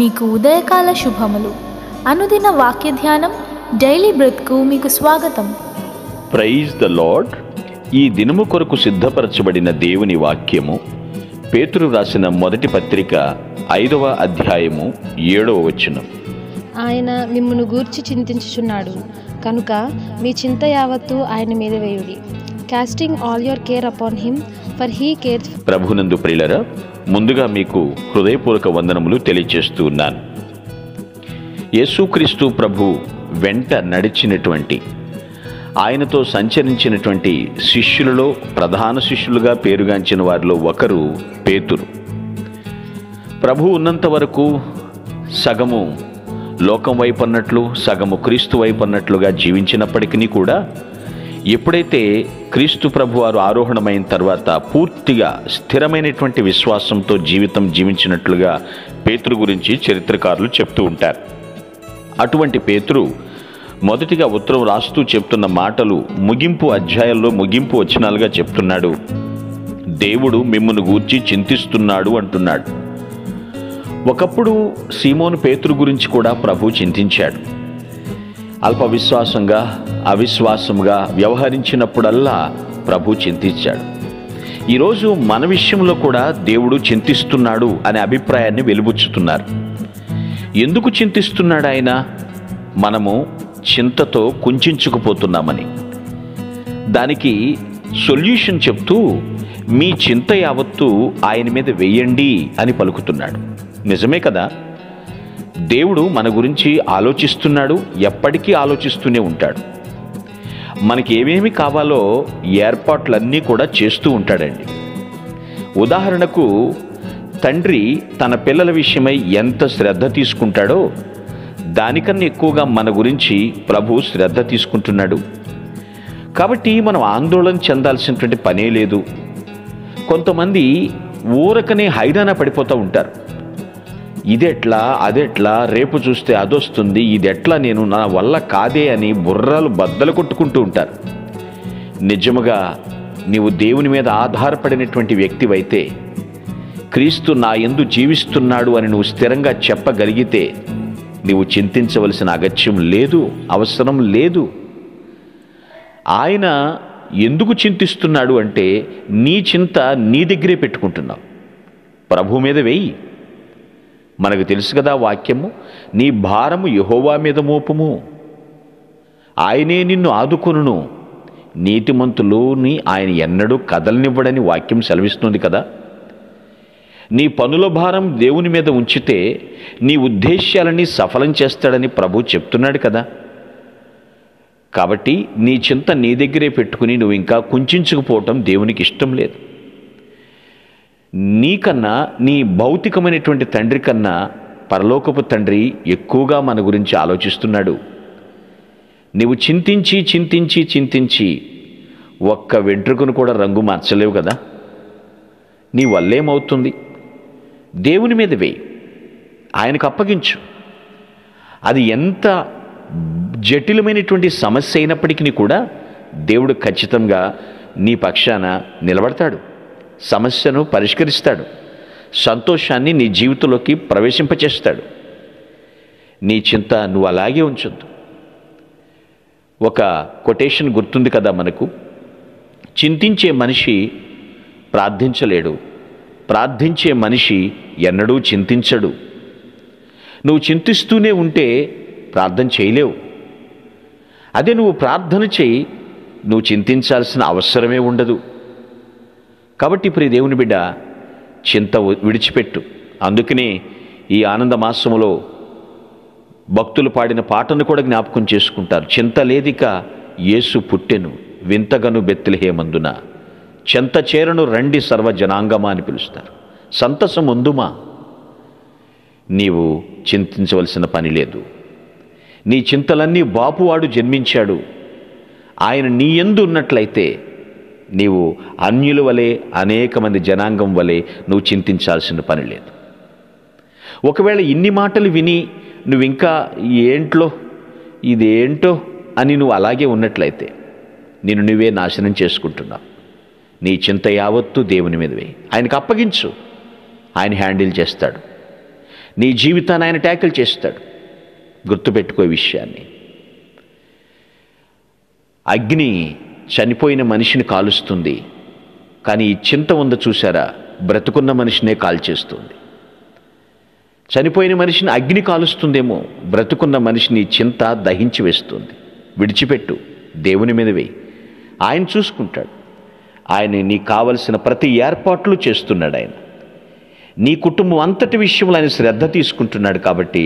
మీకు ఉదయకాల శుభములు. అనుదిన వాక్య ధ్యానం డైలీ బ్రెత్కు మీకు స్వాగతం. Praise the Lord. ఈ దినము కొరకు సిద్ధపరచబడిన దేవుని వాక్యము పేతురు రాసిన మొదటి పత్రిక 5వ అధ్యాయము 7వ వచనం. ఆయన మిమ్మును గూర్చి చింతించుచున్నాడు కనుక మీ చింత యావత్తు ఆయన మీద వేయుడి. Casting all your care upon him for he cares. ప్రభునందు ప్రియులారా, ముందుగా మీకు హృదయపూర్వక వందనములు తెలియజేస్తూ ఉన్నాను. యేసుక్రీస్తు ప్రభు వెంట నడిచినటువంటి, ఆయనతో సంచరించినటువంటి శిష్యులలో ప్రధాన శిష్యులుగా పేరుగాంచిన వారిలో ఒకరు పేతురు. ప్రభు ఉన్నంత వరకు సగము లోకం వైపు అన్నట్లు, సగము క్రీస్తు వైపు అన్నట్లుగా జీవించినప్పటికీ కూడా ఎప్పుడైతే క్రీస్తు ప్రభు వారు ఆరోహణమైన తర్వాత పూర్తిగా స్థిరమైనటువంటి విశ్వాసంతో జీవితం జీవించినట్లుగా పేతురు గురించి చరిత్రకారులు చెప్తూ ఉంటారు. అటువంటి పేతురు మొదటిగా ఉత్తరం రాస్తూ చెప్తున్న మాటలు ముగింపు అధ్యాయంలో ముగింపు వచనాలుగా చెప్తున్నాడు. దేవుడు మిమ్మును గూర్చి చింతిస్తున్నాడు అంటున్నాడు. ఒకప్పుడు సీమోను పేతురు గురించి కూడా ప్రభు చింతించాడు. అల్ప విశ్వాసంగా అవిశ్వాసంగా వ్యవహరించినప్పుడల్లా ప్రభు చింతించాడు. ఈరోజు మన విషయంలో కూడా దేవుడు చింతిస్తున్నాడు అనే అభిప్రాయాన్ని వెలుబుచ్చుతున్నారు. ఎందుకు చింతిస్తున్నాడు ఆయన? మనము చింతతో కుంచుకుపోతున్నామని. దానికి సొల్యూషన్ చెప్తూ మీ చింత యావత్తు ఆయన మీద వేయండి అని పలుకుతున్నాడు. నిజమే కదా, దేవుడు మన గురించి ఆలోచిస్తున్నాడు, ఎప్పటికీ ఆలోచిస్తూనే ఉంటాడు. మనకి ఏమేమి కావాలో ఏర్పాట్లన్నీ కూడా చేస్తూ ఉంటాడండి. ఉదాహరణకు తండ్రి తన పిల్లల విషయమై ఎంత శ్రద్ధ తీసుకుంటాడో దానికన్నా ఎక్కువగా మన గురించి ప్రభు శ్రద్ధ తీసుకుంటున్నాడు. కాబట్టి మనం ఆందోళన చెందాల్సినటువంటి పనే లేదు. కొంతమంది ఊరకనే హైరాణ పడిపోతూ ఉంటారు. ఇదెట్లా, అదెట్లా, రేపు చూస్తే అదొస్తుంది, ఇదెట్లా, నేను నా వల్ల కాదే అని బుర్రాలు బద్దలు కొట్టుకుంటూ ఉంటారు. నిజముగా నీవు దేవుని మీద ఆధారపడినటువంటి వ్యక్తివైతే, క్రీస్తు నా యందు జీవిస్తున్నాడు అని నువ్వు స్థిరంగా చెప్పగలిగితే నీవు చింతించవలసిన అగత్యం లేదు, అవసరం లేదు. ఆయన ఎందుకు చింతిస్తున్నాడు అంటే నీ చింత నీ దగ్గరే పెట్టుకుంటున్నావు. ప్రభు మీద వేయి. మనకు తెలుసు కదా వాక్యము, నీ భారము యెహోవా మీద మోపుము, ఆయనే నిన్ను ఆదుకొనును, నీతిమంతులని ఆయన ఎన్నడూ కదలనివ్వడని వాక్యం సెలవిస్తుంది కదా. నీ పనుల భారం దేవుని మీద ఉంచితే నీ ఉద్దేశ్యాలని సఫలం చేస్తాడని ప్రభు చెప్తున్నాడు కదా. కాబట్టి నీ చింత నీ దగ్గరే పెట్టుకుని నువ్వు ఇంకా కుంచుకుపోవటం దేవునికి ఇష్టం లేదు. నీకన్నా, నీ భౌతికమైనటువంటి తండ్రి కన్నా పరలోకపు తండ్రి ఎక్కువగా మన గురించి ఆలోచిస్తున్నాడు. నీవు చింతించి చింతించి చింతించి ఒక్క వెంట్రుకను కూడా రంగు మార్చలేవు కదా. నీ వల్లేమవుతుంది? దేవుని మీద వేయి, ఆయనకు అప్పగించు. అది ఎంత జటిలమైనటువంటి సమస్య అయినప్పటికీ కూడా దేవుడు ఖచ్చితంగా నీ పక్షాన నిలబడతాడు, సమస్యను పరిష్కరిస్తాడు, సంతోషాన్ని నీ జీవితంలోకి ప్రవేశింపచేస్తాడు. నీ చింత నువ్వు అలాగే ఉంచొద్దు. ఒక కొటేషన్ గుర్తుంది కదా మనకు, చింతించే మనిషి ప్రార్థించలేడు, ప్రార్థించే మనిషి ఎన్నడూ చింతించడు. నువ్వు చింతిస్తూనే ఉంటే ప్రార్థన చేయలేవు. అదే నువ్వు ప్రార్థన చేయి, నువ్వు చింతించాల్సిన అవసరమే ఉండదు. కాబట్టి ప్రియ దేవుని బిడ్డ, చింత విడిచిపెట్టు. అందుకనే ఈ ఆనంద మాసములో భక్తులు పాడిన పాటను కూడా జ్ఞాపకం చేసుకుంటారు. చింత లేదిక యేసు పుట్టెను వింతగను బెత్లెహేమందున, చెంత చేరను రండి సర్వ జనాంగమా అని పిలుస్తారు. సంతసముందుమా. నీవు చింతించవలసిన పని లేదు. నీ చింతలన్నీ బాపువాడు జన్మించాడు. ఆయన నీ యందు ఉన్నట్లయితే నీవు అన్యుల వలె, అనేక మంది జనాంగం వలె నువ్వు చింతించాల్సిన పని లేదు. ఒకవేళ ఇన్ని మాటలు విని నువ్వు ఇంకా ఏంట్లో ఇదేంటో అని నువ్వు అలాగే ఉన్నట్లయితే నిన్ను నువ్వే నాశనం చేసుకుంటున్నావు. నీ చింత యావత్తు దేవుని మీద వేయి, ఆయనకు అప్పగించు, ఆయన హ్యాండిల్ చేస్తాడు. నీ జీవితాన్ని ఆయన ట్యాకిల్ చేస్తాడు. గుర్తుపెట్టుకో ఈ విషయాన్ని. అగ్ని చనిపోయిన మనిషిని కాలుస్తుంది, కానీ ఈ చింత ఉందో చూసారా, బ్రతుకున్న మనిషినే కాల్చేస్తుంది. చనిపోయిన మనిషిని అగ్ని కాలుస్తుందేమో, బ్రతుకున్న మనిషిని చింత దహించి వేస్తుంది. విడిచిపెట్టు, దేవుని మీద వేయి, ఆయన చూసుకుంటాడు. ఆయన నీకు కావలసిన ప్రతి ఏర్పాట్లు చేస్తున్నాడు. ఆయన నీ కుటుంబం అంతటి విషయంలో ఆయన శ్రద్ధ తీసుకుంటున్నాడు. కాబట్టి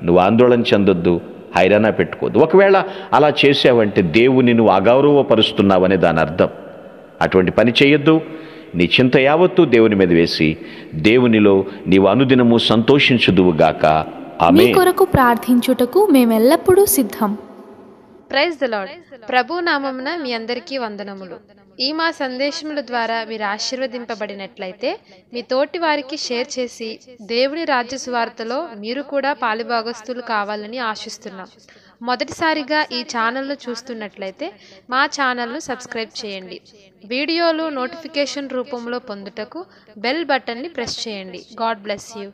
నువ్వు ఆందోళన చెందొద్దు, హైరానా పెట్టుకోవద్దు. ఒకవేళ అలా చేసావంటే దేవుని నువ్వు అగౌరవపరుస్తున్నావనే దాని అర్థం. అటువంటి పని చేయొద్దు. నీ చింత యావత్తు దేవుని మీద వేసి దేవునిలో నీవు అనుదినము సంతోషించుదువుగాక. మీ ఆమేన్. కొరకు ప్రార్థించుటకు మేమెల్లప్పుడూ సిద్ధం. Praise the lord. ప్రభు నామమున మీ అందరికీ వందనములు. ఈ మా సందేశముల ద్వారా మీరు ఆశీర్వదింపబడినట్లయితే మీ తోటి వారికి షేర్ చేసి దేవుని రాజ్య సువార్తలో మీరు కూడా పాలుభాగస్తులు కావాలని ఆశిస్తున్నాం. మొదటిసారిగా ఈ ఛానల్ను చూస్తున్నట్లయితే మా ఛానల్ను సబ్స్క్రైబ్ చేయండి. వీడియోలు నోటిఫికేషన్ రూపంలో పొందుటకు బెల్ బటన్ని ప్రెస్ చేయండి. God bless you.